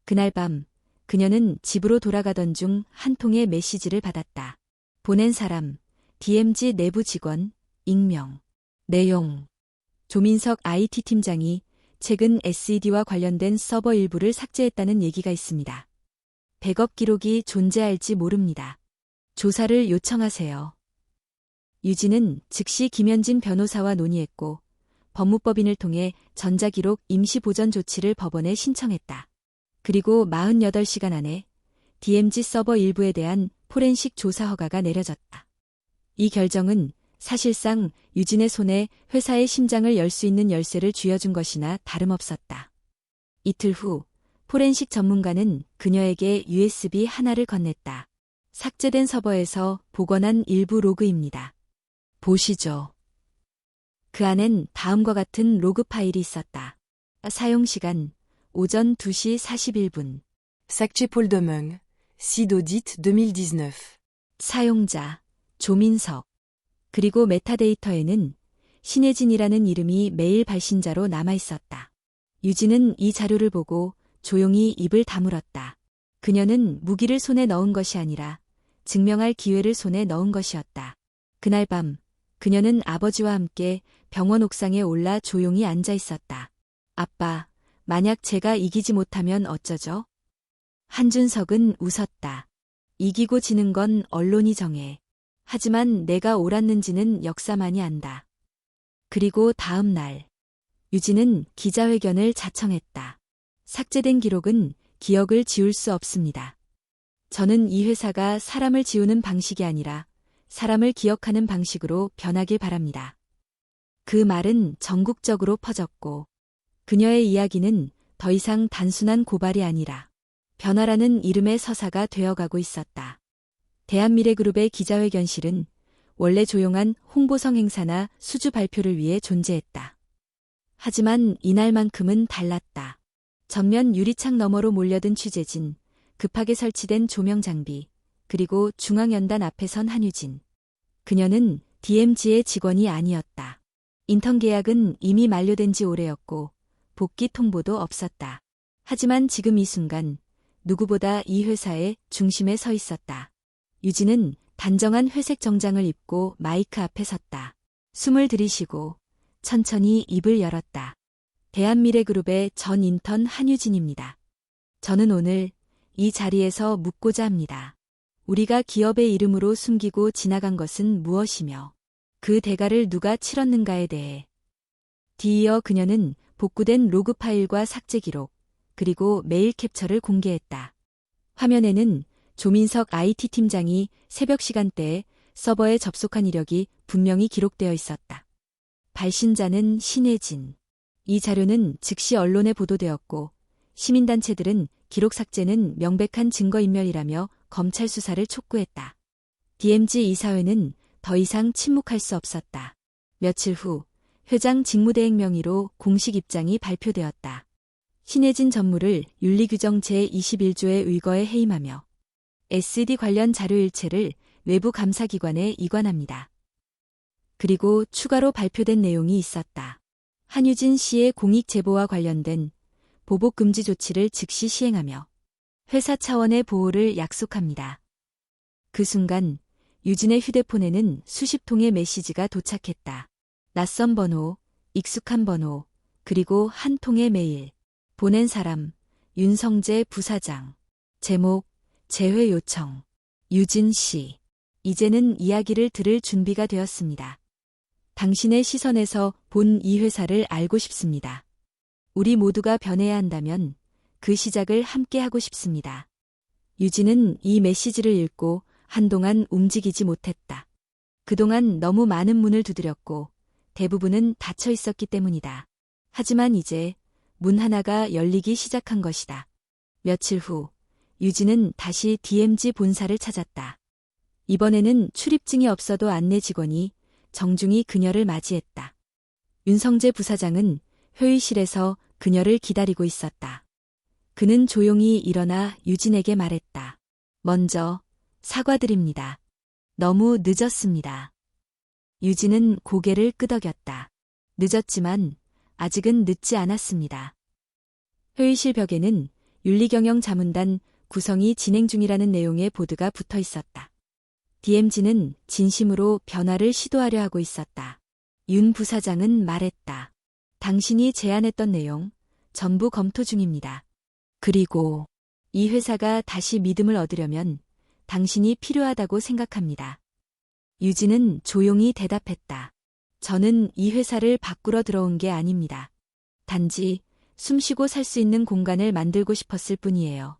그날 밤 그녀는 집으로 돌아가던 중 한 통의 메시지를 받았다. 보낸 사람, DMG 내부 직원, 익명. 내용. 조민석 IT팀장이 최근 SED와 관련된 서버 일부를 삭제했다는 얘기가 있습니다. 백업 기록이 존재할지 모릅니다. 조사를 요청하세요. 유진은 즉시 김현진 변호사와 논의했고 법무법인을 통해 전자기록 임시보전 조치를 법원에 신청했다. 그리고 48시간 안에 DMZ 서버 일부에 대한 포렌식 조사 허가가 내려졌다. 이 결정은 사실상 유진의 손에 회사의 심장을 열 수 있는 열쇠를 쥐어준 것이나 다름없었다. 이틀 후 포렌식 전문가는 그녀에게 USB 하나를 건넸다. 삭제된 서버에서 복원한 일부 로그입니다. 보시죠. 그 안엔 다음과 같은 로그 파일이 있었다. 사용시간 오전 2시 41분. Sacchepaul de Meung. Site audit 2019. 사용자 조민석. 그리고 메타데이터에는 신혜진이라는 이름이 메일 발신자로 남아있었다. 유진은 이 자료를 보고 조용히 입을 다물었다. 그녀는 무기를 손에 넣은 것이 아니라 증명할 기회를 손에 넣은 것이었다. 그날 밤 그녀는 아버지와 함께 병원 옥상에 올라 조용히 앉아 있었다. 아빠, 만약 제가 이기지 못하면 어쩌죠? 한준석은 웃었다. 이기고 지는 건 언론이 정해. 하지만 내가 옳았는지는 역사만이 안다. 그리고 다음 날 유진은 기자회견을 자청했다. 삭제된 기록은 기억을 지울 수 없습니다. 저는 이 회사가 사람을 지우는 방식이 아니라 사람을 기억하는 방식으로 변하길 바랍니다. 그 말은 전국적으로 퍼졌고 그녀의 이야기는 더 이상 단순한 고발이 아니라 변화라는 이름의 서사가 되어가고 있었다. 대한미래그룹의 기자회견실은 원래 조용한 홍보성 행사나 수주 발표를 위해 존재했다. 하지만 이날만큼은 달랐다. 전면 유리창 너머로 몰려든 취재진, 급하게 설치된 조명 장비, 그리고 중앙연단 앞에 선 한유진. 그녀는 DMZ의 직원이 아니었다. 인턴 계약은 이미 만료된 지 오래였고 복귀 통보도 없었다. 하지만 지금 이 순간 누구보다 이 회사의 중심에 서 있었다. 유진은 단정한 회색 정장을 입고 마이크 앞에 섰다. 숨을 들이쉬고 천천히 입을 열었다. 대한미래그룹의 전 인턴 한유진입니다. 저는 오늘 이 자리에서 묻고자 합니다. 우리가 기업의 이름으로 숨기고 지나간 것은 무엇이며 그 대가를 누가 치렀는가에 대해. 뒤이어 그녀는 복구된 로그 파일과 삭제 기록, 그리고 메일 캡처를 공개했다. 화면에는 조민석 IT팀장이 새벽 시간대에 서버에 접속한 이력이 분명히 기록되어 있었다. 발신자는 신혜진. 이 자료는 즉시 언론에 보도되었고 시민단체들은 기록 삭제는 명백한 증거인멸이라며 검찰 수사를 촉구했다. DMZ 이사회는 더 이상 침묵할 수 없었다. 며칠 후 회장 직무대행 명의로 공식 입장이 발표되었다. 신혜진 전무를 윤리규정 제21조에 의거해 해임하며 SD 관련 자료 일체를 외부 감사기관에 이관합니다. 그리고 추가로 발표된 내용이 있었다. 한유진 씨의 공익 제보와 관련된 보복 금지 조치를 즉시 시행하며 회사 차원의 보호를 약속합니다. 그 순간 유진의 휴대폰에는 수십 통의 메시지가 도착했다. 낯선 번호, 익숙한 번호, 그리고 한 통의 메일. 보낸 사람, 윤성재 부사장. 제목, 재회 요청. 유진 씨. 이제는 이야기를 들을 준비가 되었습니다. 당신의 시선에서 본 이 회사를 알고 싶습니다. 우리 모두가 변해야 한다면 그 시작을 함께 하고 싶습니다. 유진은 이 메시지를 읽고 한동안 움직이지 못했다. 그동안 너무 많은 문을 두드렸고 대부분은 닫혀 있었기 때문이다. 하지만 이제 문 하나가 열리기 시작한 것이다. 며칠 후 유진은 다시 DMZ 본사를 찾았다. 이번에는 출입증이 없어도 안내 직원이 정중히 그녀를 맞이했다. 윤성재 부사장은 회의실에서 그녀를 기다리고 있었다. 그는 조용히 일어나 유진에게 말했다. 먼저 사과드립니다. 너무 늦었습니다. 유진은 고개를 끄덕였다. 늦었지만 아직은 늦지 않았습니다. 회의실 벽에는 윤리경영자문단 구성이 진행 중이라는 내용의 보드가 붙어 있었다. DMZ는 진심으로 변화를 시도하려 하고 있었다. 윤 부사장은 말했다. 당신이 제안했던 내용 전부 검토 중입니다. 그리고 이 회사가 다시 믿음을 얻으려면 당신이 필요하다고 생각합니다. 유진은 조용히 대답했다. 저는 이 회사를 바꾸러 들어온 게 아닙니다. 단지 숨쉬고 살 수 있는 공간을 만들고 싶었을 뿐이에요.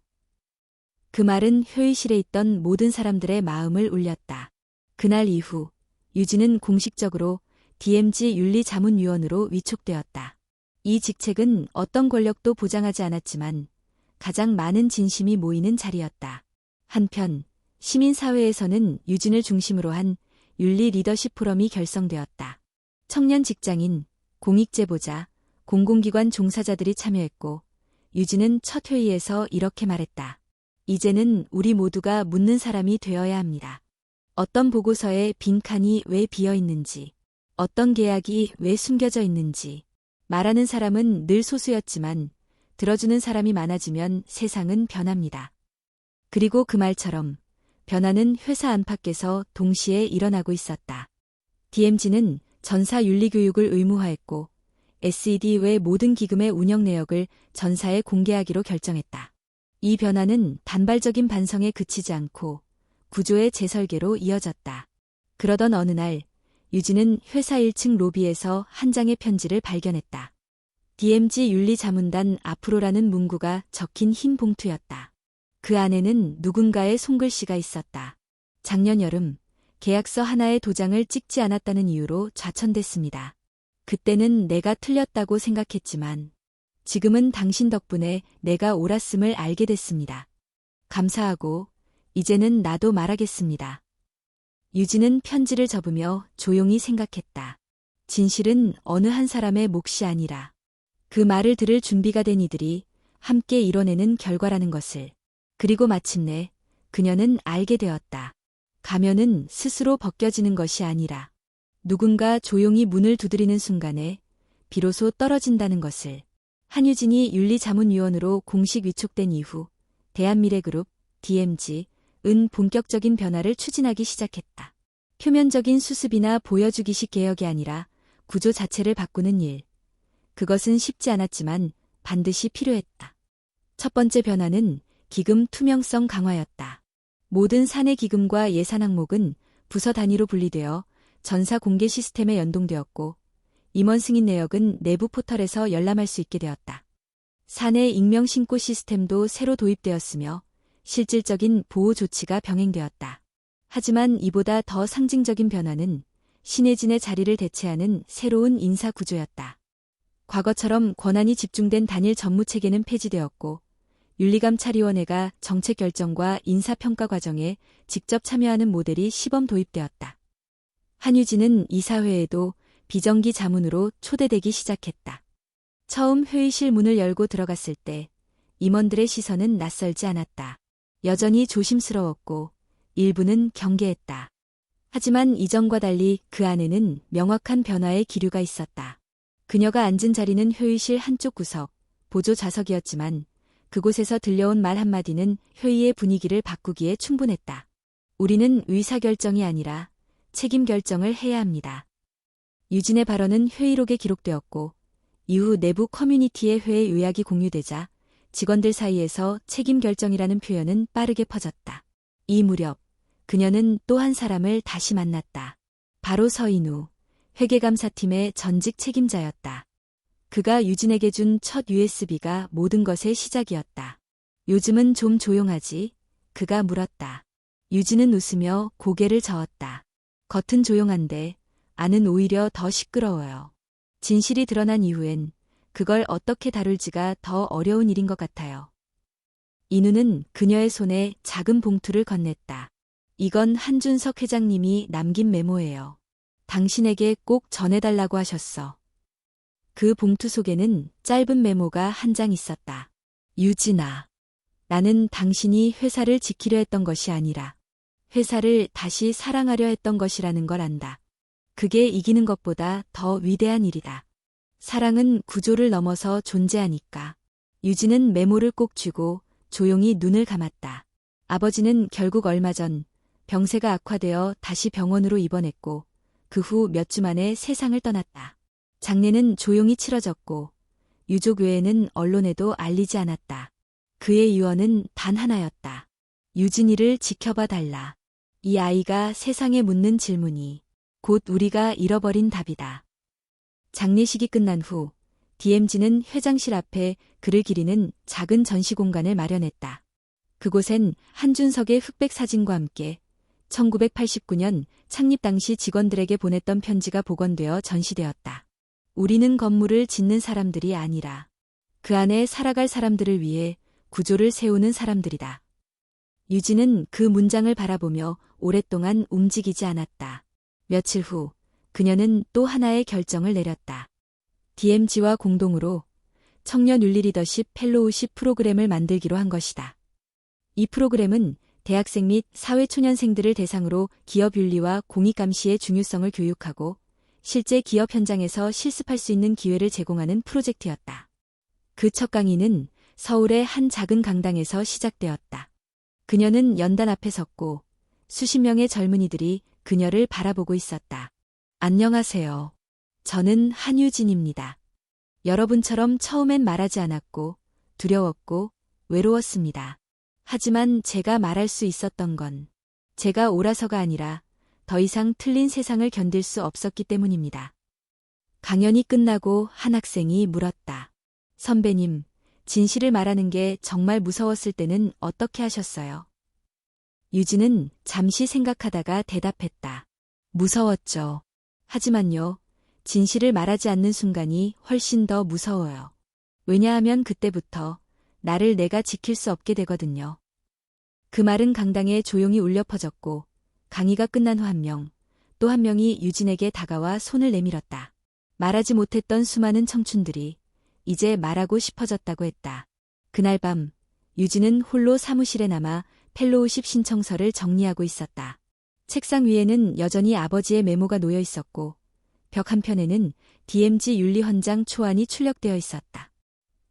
그 말은 회의실에 있던 모든 사람들의 마음을 울렸다. 그날 이후 유진은 공식적으로 DMZ 윤리자문위원으로 위촉되었다. 이 직책은 어떤 권력도 보장하지 않았지만 가장 많은 진심이 모이는 자리였다. 한편 시민사회에서는 유진을 중심으로 한 윤리 리더십 포럼이 결성되었다. 청년 직장인, 공익제보자, 공공기관 종사자들이 참여했고 유진은 첫 회의에서 이렇게 말했다. 이제는 우리 모두가 묻는 사람이 되어야 합니다. 어떤 보고서에 빈칸이 왜 비어 있는지, 어떤 계약이 왜 숨겨져 있는지. 말하는 사람은 늘 소수였지만 들어주는 사람이 많아지면 세상은 변합니다. 그리고 그 말처럼 변화는 회사 안팎에서 동시에 일어나고 있었다. DMZ는 전사 윤리교육을 의무화했고 SED 외 모든 기금의 운영 내역을 전사에 공개하기로 결정했다. 이 변화는 단발적인 반성에 그치지 않고 구조의 재설계로 이어졌다. 그러던 어느 날 유진은 회사 1층 로비에서 한 장의 편지를 발견했다. DMZ 윤리자문단 앞으로라는 문구가 적힌 흰 봉투였다. 그 안에는 누군가의 손글씨가 있었다. 작년 여름 계약서 하나의 도장을 찍지 않았다는 이유로 좌천됐습니다. 그때는 내가 틀렸다고 생각했지만 지금은 당신 덕분에 내가 옳았음을 알게 됐습니다. 감사하고 이제는 나도 말하겠습니다. 유진은 편지를 접으며 조용히 생각했다. 진실은 어느 한 사람의 몫이 아니라 그 말을 들을 준비가 된 이들이 함께 이뤄내는 결과라는 것을. 그리고 마침내 그녀는 알게 되었다. 가면은 스스로 벗겨지는 것이 아니라 누군가 조용히 문을 두드리는 순간에 비로소 떨어진다는 것을. 한유진이 윤리자문위원으로 공식 위촉된 이후 대한미래그룹, DMZ은 본격적인 변화를 추진하기 시작했다. 표면적인 수습이나 보여주기식 개혁이 아니라 구조 자체를 바꾸는 일. 그것은 쉽지 않았지만 반드시 필요했다. 첫 번째 변화는 기금 투명성 강화였다. 모든 사내 기금과 예산 항목은 부서 단위로 분리되어 전사 공개 시스템에 연동되었고 임원 승인 내역은 내부 포털에서 열람할 수 있게 되었다. 사내 익명 신고 시스템도 새로 도입되었으며 실질적인 보호 조치가 병행되었다. 하지만 이보다 더 상징적인 변화는 신혜진의 자리를 대체하는 새로운 인사 구조였다. 과거처럼 권한이 집중된 단일 전무체계는 폐지되었고 윤리감찰위원회가 정책 결정과 인사평가 과정에 직접 참여하는 모델이 시범 도입되었다. 한유진은 이사회에도 비정기 자문으로 초대되기 시작했다. 처음 회의실 문을 열고 들어갔을 때 임원들의 시선은 낯설지 않았다. 여전히 조심스러웠고 일부는 경계했다. 하지만 이전과 달리 그 안에는 명확한 변화의 기류가 있었다. 그녀가 앉은 자리는 회의실 한쪽 구석, 보조 좌석이었지만 그곳에서 들려온 말 한마디는 회의의 분위기를 바꾸기에 충분했다. 우리는 의사결정이 아니라 책임 결정을 해야 합니다. 유진의 발언은 회의록에 기록되었고 이후 내부 커뮤니티의 회의 요약이 공유되자 직원들 사이에서 책임 결정이라는 표현은 빠르게 퍼졌다. 이 무렵 그녀는 또 한 사람을 다시 만났다. 바로 서인우, 회계감사팀의 전직 책임자였다. 그가 유진에게 준 첫 USB가 모든 것의 시작이었다. 요즘은 좀 조용하지? 그가 물었다. 유진은 웃으며 고개를 저었다. 겉은 조용한데 안은 오히려 더 시끄러워요. 진실이 드러난 이후엔 그걸 어떻게 다룰지가 더 어려운 일인 것 같아요. 인우는 그녀의 손에 작은 봉투를 건넸다. 이건 한준석 회장님이 남긴 메모예요. 당신에게 꼭 전해달라고 하셨어. 그 봉투 속에는 짧은 메모가 한 장 있었다. 유진아, 나는 당신이 회사를 지키려 했던 것이 아니라 회사를 다시 사랑하려 했던 것이라는 걸 안다. 그게 이기는 것보다 더 위대한 일이다. 사랑은 구조를 넘어서 존재하니까. 유진은 메모를 꼭 쥐고 조용히 눈을 감았다. 아버지는 결국 얼마 전 병세가 악화되어 다시 병원으로 입원했고 그 후 몇 주 만에 세상을 떠났다. 장례는 조용히 치러졌고 유족 외에는 언론에도 알리지 않았다. 그의 유언은 단 하나였다. 유진이를 지켜봐 달라. 이 아이가 세상에 묻는 질문이 곧 우리가 잃어버린 답이다. 장례식이 끝난 후 DMZ는 회장실 앞에 그를 기리는 작은 전시 공간을 마련했다. 그곳엔 한준석의 흑백 사진과 함께 1989년 창립 당시 직원들에게 보냈던 편지가 복원되어 전시되었다. 우리는 건물을 짓는 사람들이 아니라 그 안에 살아갈 사람들을 위해 구조를 세우는 사람들이다. 유진은 그 문장을 바라보며 오랫동안 움직이지 않았다. 며칠 후 그녀는 또 하나의 결정을 내렸다. DMZ와 공동으로 청년 윤리 리더십 펠로우십 프로그램을 만들기로 한 것이다. 이 프로그램은 대학생 및 사회초년생들을 대상으로 기업 윤리와 공익감시의 중요성을 교육하고 실제 기업 현장에서 실습할 수 있는 기회를 제공하는 프로젝트였다. 그 첫 강의는 서울의 한 작은 강당에서 시작되었다. 그녀는 연단 앞에 섰고 수십 명의 젊은이들이 그녀를 바라보고 있었다. 안녕하세요. 저는 한유진입니다. 여러분처럼 처음엔 말하지 않았고 두려웠고 외로웠습니다. 하지만 제가 말할 수 있었던 건 제가 옳아서가 아니라 더 이상 틀린 세상을 견딜 수 없었기 때문입니다. 강연이 끝나고 한 학생이 물었다. 선배님, 진실을 말하는 게 정말 무서웠을 때는 어떻게 하셨어요? 유진은 잠시 생각하다가 대답했다. 무서웠죠. 하지만요, 진실을 말하지 않는 순간이 훨씬 더 무서워요. 왜냐하면 그때부터 나를 내가 지킬 수 없게 되거든요. 그 말은 강당에 조용히 울려 퍼졌고 강의가 끝난 후 한 명, 또 한 명이 유진에게 다가와 손을 내밀었다. 말하지 못했던 수많은 청춘들이 이제 말하고 싶어졌다고 했다. 그날 밤 유진은 홀로 사무실에 남아 펠로우십 신청서를 정리하고 있었다. 책상 위에는 여전히 아버지의 메모가 놓여 있었고 벽 한편에는 DMZ 윤리 헌장 초안이 출력되어 있었다.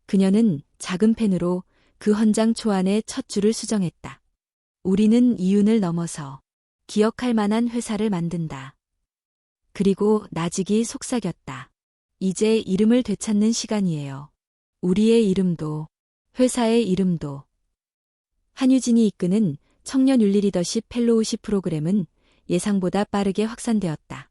그녀는 작은 펜으로 그 헌장 초안의 첫 줄을 수정했다. 우리는 이윤을 넘어서 기억할 만한 회사를 만든다. 그리고 나직이 속삭였다. 이제 이름을 되찾는 시간이에요. 우리의 이름도, 회사의 이름도. 한유진이 이끄는 청년 윤리 리더십 펠로우십 프로그램은 예상보다 빠르게 확산되었다.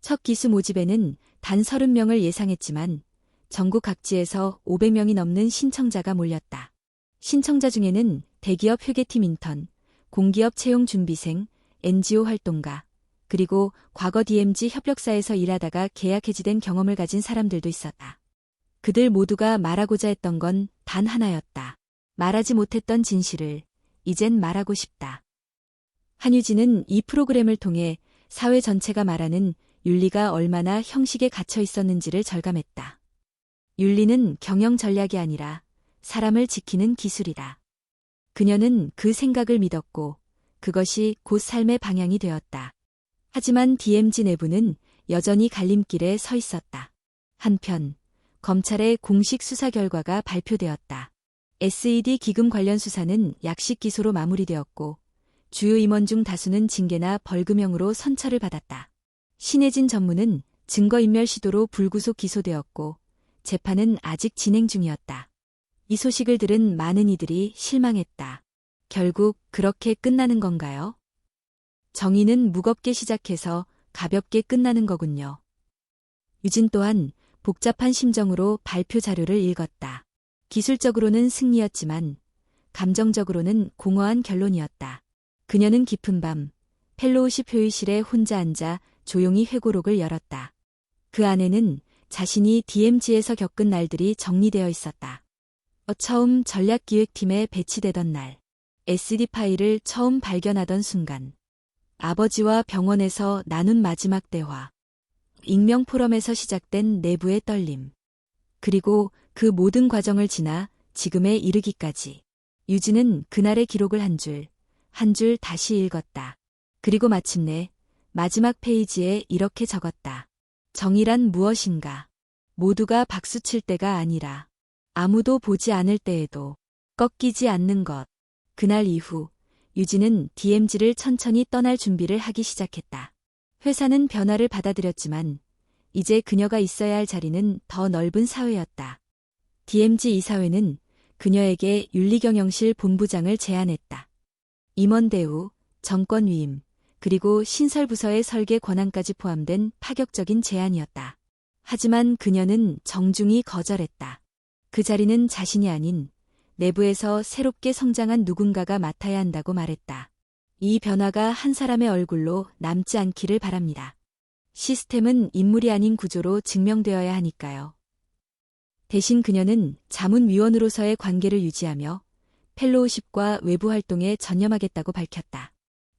첫 기수 모집에는 단 30명을 예상했지만 전국 각지에서 500명이 넘는 신청자가 몰렸다. 신청자 중에는 대기업 회계팀 인턴, 공기업 채용 준비생, NGO 활동가, 그리고 과거 DMZ 협력사에서 일하다가 계약 해지된 경험을 가진 사람들도 있었다. 그들 모두가 말하고자 했던 건 단 하나였다. 말하지 못했던 진실을 이젠 말하고 싶다. 한유진은 이 프로그램을 통해 사회 전체가 말하는 윤리가 얼마나 형식에 갇혀 있었는지를 절감했다. 윤리는 경영 전략이 아니라 사람을 지키는 기술이다. 그녀는 그 생각을 믿었고 그것이 곧 삶의 방향이 되었다. 하지만 DMZ 내부는 여전히 갈림길에 서 있었다. 한편 검찰의 공식 수사 결과가 발표되었다. SED 기금 관련 수사는 약식 기소로 마무리되었고 주요 임원 중 다수는 징계나 벌금형으로 선처를 받았다. 신혜진 전무는 증거인멸 시도로 불구속 기소되었고 재판은 아직 진행 중이었다. 이 소식을 들은 많은 이들이 실망했다. 결국 그렇게 끝나는 건가요? 정의는 무겁게 시작해서 가볍게 끝나는 거군요. 유진 또한 복잡한 심정으로 발표 자료를 읽었다. 기술적으로는 승리였지만 감정적으로는 공허한 결론이었다. 그녀는 깊은 밤 펠로우십 회의실에 혼자 앉아 조용히 회고록을 열었다. 그 안에는 자신이 DMZ에서 겪은 날들이 정리되어 있었다. 처음 전략기획팀에 배치되던 날, SD 파일을 처음 발견하던 순간, 아버지와 병원에서 나눈 마지막 대화, 익명 포럼에서 시작된 내부의 떨림, 그리고 그 모든 과정을 지나 지금에 이르기까지 유진은 그날의 기록을 한 줄 다시 읽었다. 그리고 마침내 마지막 페이지에 이렇게 적었다. 정의란 무엇인가? 모두가 박수칠 때가 아니라 아무도 보지 않을 때에도 꺾이지 않는 것. 그날 이후 유진은 DMZ를 천천히 떠날 준비를 하기 시작했다. 회사는 변화를 받아들였지만 이제 그녀가 있어야 할 자리는 더 넓은 사회였다. DMZ 이사회는 그녀에게 윤리경영실 본부장을 제안했다. 임원 대우, 정권 위임, 그리고 신설부서의 설계 권한까지 포함된 파격적인 제안이었다. 하지만 그녀는 정중히 거절했다. 그 자리는 자신이 아닌 내부에서 새롭게 성장한 누군가가 맡아야 한다고 말했다. 이 변화가 한 사람의 얼굴로 남지 않기를 바랍니다. 시스템은 인물이 아닌 구조로 증명되어야 하니까요. 대신 그녀는 자문위원으로서의 관계를 유지하며 펠로우십과 외부 활동에 전념하겠다고 밝혔다.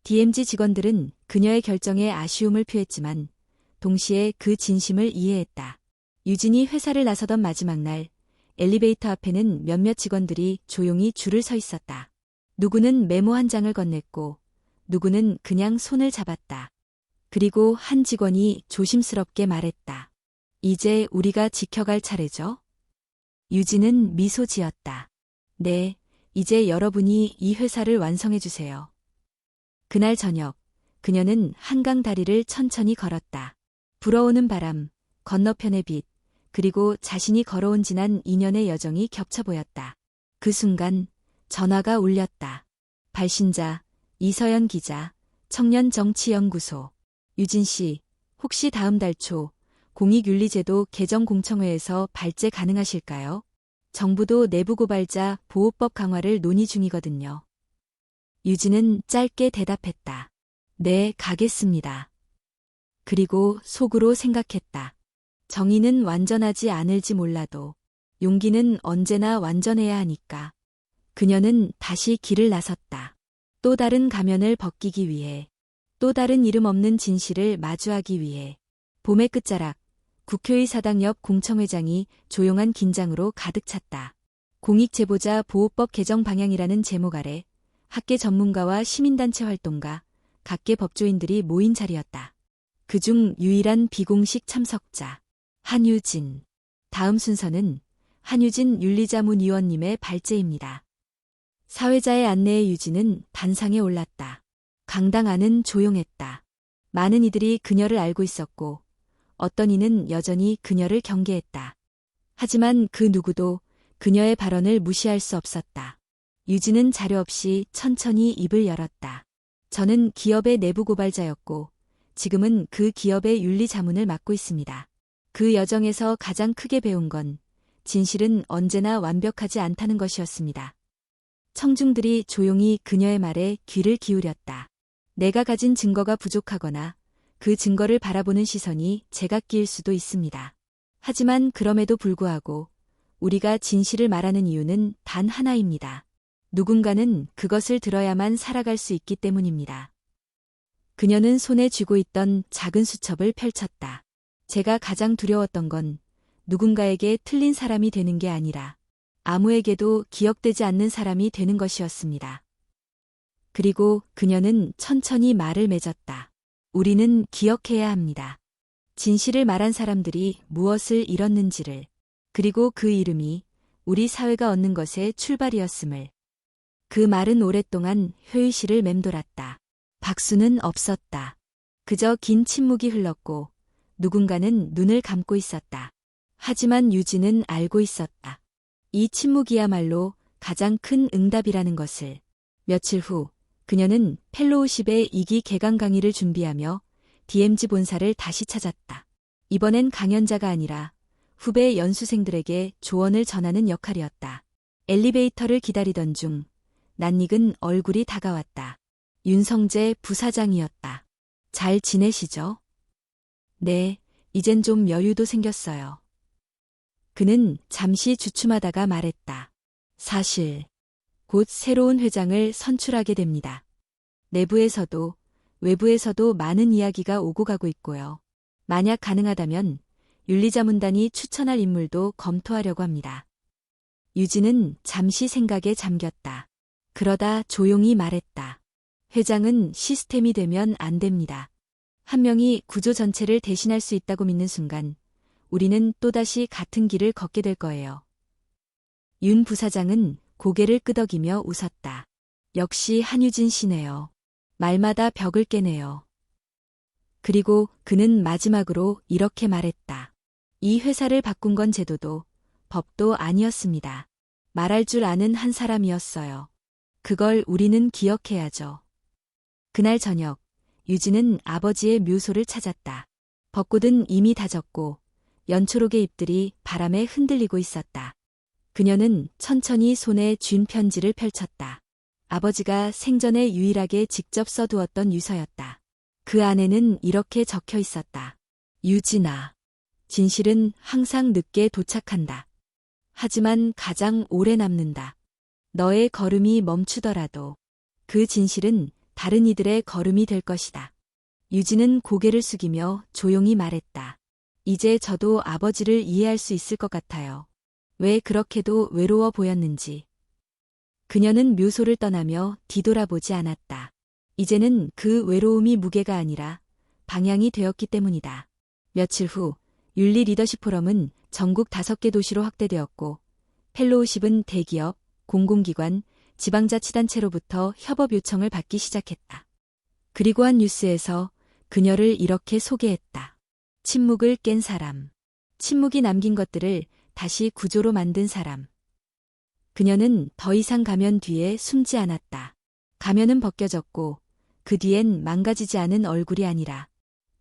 DMZ 직원들은 그녀의 결정에 아쉬움을 표했지만 동시에 그 진심을 이해했다. 유진이 회사를 나서던 마지막 날, 엘리베이터 앞에는 몇몇 직원들이 조용히 줄을 서 있었다. 누구는 메모 한 장을 건넸고 누구는 그냥 손을 잡았다. 그리고 한 직원이 조심스럽게 말했다. 이제 우리가 지켜갈 차례죠? 유진은 미소 지었다. 네, 이제 여러분이 이 회사를 완성해 주세요. 그날 저녁, 그녀는 한강 다리를 천천히 걸었다. 불어오는 바람, 건너편의 빛, 그리고 자신이 걸어온 지난 2년의 여정이 겹쳐 보였다. 그 순간 전화가 울렸다. 발신자, 이서연 기자, 청년정치연구소. 유진 씨, 혹시 다음 달 초 공익윤리제도 개정 공청회에서 발제 가능하실까요? 정부도 내부고발자 보호법 강화를 논의 중이거든요. 유진은 짧게 대답했다. 네, 가겠습니다. 그리고 속으로 생각했다. 정의는 완전하지 않을지 몰라도 용기는 언제나 완전해야 하니까. 그녀는 다시 길을 나섰다. 또 다른 가면을 벗기기 위해, 또 다른 이름 없는 진실을 마주하기 위해. 봄의 끝자락, 국회의 사당 옆 공청회장이 조용한 긴장으로 가득 찼다. 공익제보자 보호법 개정 방향이라는 제목 아래 학계 전문가와 시민단체 활동가, 각계 법조인들이 모인 자리였다. 그중 유일한 비공식 참석자, 한유진. 다음 순서는 한유진 윤리자문위원님의 발제입니다. 사회자의 안내에 유진은 단상에 올랐다. 강당 안은 조용했다. 많은 이들이 그녀를 알고 있었고 어떤 이는 여전히 그녀를 경계했다. 하지만 그 누구도 그녀의 발언을 무시할 수 없었다. 유진은 자료 없이 천천히 입을 열었다. 저는 기업의 내부 고발자였고 지금은 그 기업의 윤리 자문을 맡고 있습니다. 그 여정에서 가장 크게 배운 건 진실은 언제나 완벽하지 않다는 것이었습니다. 청중들이 조용히 그녀의 말에 귀를 기울였다. 내가 가진 증거가 부족하거나 그 증거를 바라보는 시선이 제각기일 수도 있습니다. 하지만 그럼에도 불구하고 우리가 진실을 말하는 이유는 단 하나입니다. 누군가는 그것을 들어야만 살아갈 수 있기 때문입니다. 그녀는 손에 쥐고 있던 작은 수첩을 펼쳤다. 제가 가장 두려웠던 건 누군가에게 틀린 사람이 되는 게 아니라 아무에게도 기억되지 않는 사람이 되는 것이었습니다. 그리고 그녀는 천천히 말을 맺었다. 우리는 기억해야 합니다. 진실을 말한 사람들이 무엇을 잃었는지를, 그리고 그 이름이 우리 사회가 얻는 것의 출발이었음을. 그 말은 오랫동안 회의실을 맴돌았다. 박수는 없었다. 그저 긴 침묵이 흘렀고 누군가는 눈을 감고 있었다. 하지만 유진은 알고 있었다. 이 침묵이야말로 가장 큰 응답이라는 것을. 며칠 후 그녀는 펠로우십의 2기 개강 강의를 준비하며 DMZ 본사를 다시 찾았다. 이번엔 강연자가 아니라 후배 연수생들에게 조언을 전하는 역할이었다. 엘리베이터를 기다리던 중 낯익은 얼굴이 다가왔다. 윤성재 부사장이었다. 잘 지내시죠? 네, 이젠 좀 여유도 생겼어요. 그는 잠시 주춤하다가 말했다. 사실 곧 새로운 회장을 선출하게 됩니다. 내부에서도 외부에서도 많은 이야기가 오고 가고 있고요. 만약 가능하다면 윤리자문단이 추천할 인물도 검토하려고 합니다. 유진은 잠시 생각에 잠겼다. 그러다 조용히 말했다. 회장은 시스템이 되면 안 됩니다. 한 명이 구조 전체를 대신할 수 있다고 믿는 순간 우리는 또다시 같은 길을 걷게 될 거예요. 윤 부사장은 고개를 끄덕이며 웃었다. 역시 한유진 씨네요. 말마다 벽을 깨네요. 그리고 그는 마지막으로 이렇게 말했다. 이 회사를 바꾼 건 제도도 법도 아니었습니다. 말할 줄 아는 한 사람이었어요. 그걸 우리는 기억해야죠. 그날 저녁, 유진은 아버지의 묘소를 찾았다. 벚꽃은 이미 다 졌고 연초록의 잎들이 바람에 흔들리고 있었다. 그녀는 천천히 손에 쥔 편지를 펼쳤다. 아버지가 생전에 유일하게 직접 써두었던 유서였다. 그 안에는 이렇게 적혀 있었다. 유진아, 진실은 항상 늦게 도착한다. 하지만 가장 오래 남는다. 너의 걸음이 멈추더라도 그 진실은 다른 이들의 걸음이 될 것이다. 유진은 고개를 숙이며 조용히 말했다. 이제 저도 아버지를 이해할 수 있을 것 같아요. 왜 그렇게도 외로워 보였는지. 그녀는 묘소를 떠나며 뒤돌아보지 않았다. 이제는 그 외로움이 무게가 아니라 방향이 되었기 때문이다. 며칠 후 윤리 리더십 포럼은 전국 5개 도시로 확대되었고 펠로우십은 대기업, 공공기관, 지방자치단체로부터 협업 요청을 받기 시작했다. 그리고 한 뉴스에서 그녀를 이렇게 소개했다. 침묵을 깬 사람. 침묵이 남긴 것들을 다시 구조로 만든 사람. 그녀는 더 이상 가면 뒤에 숨지 않았다. 가면은 벗겨졌고 그 뒤엔 망가지지 않은 얼굴이 아니라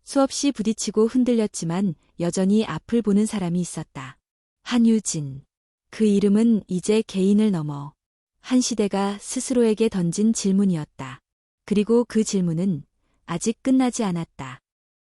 수없이 부딪히고 흔들렸지만 여전히 앞을 보는 사람이 있었다. 한유진. 그 이름은 이제 개인을 넘어 한 시대가 스스로에게 던진 질문이었다. 그리고 그 질문은 아직 끝나지 않았다.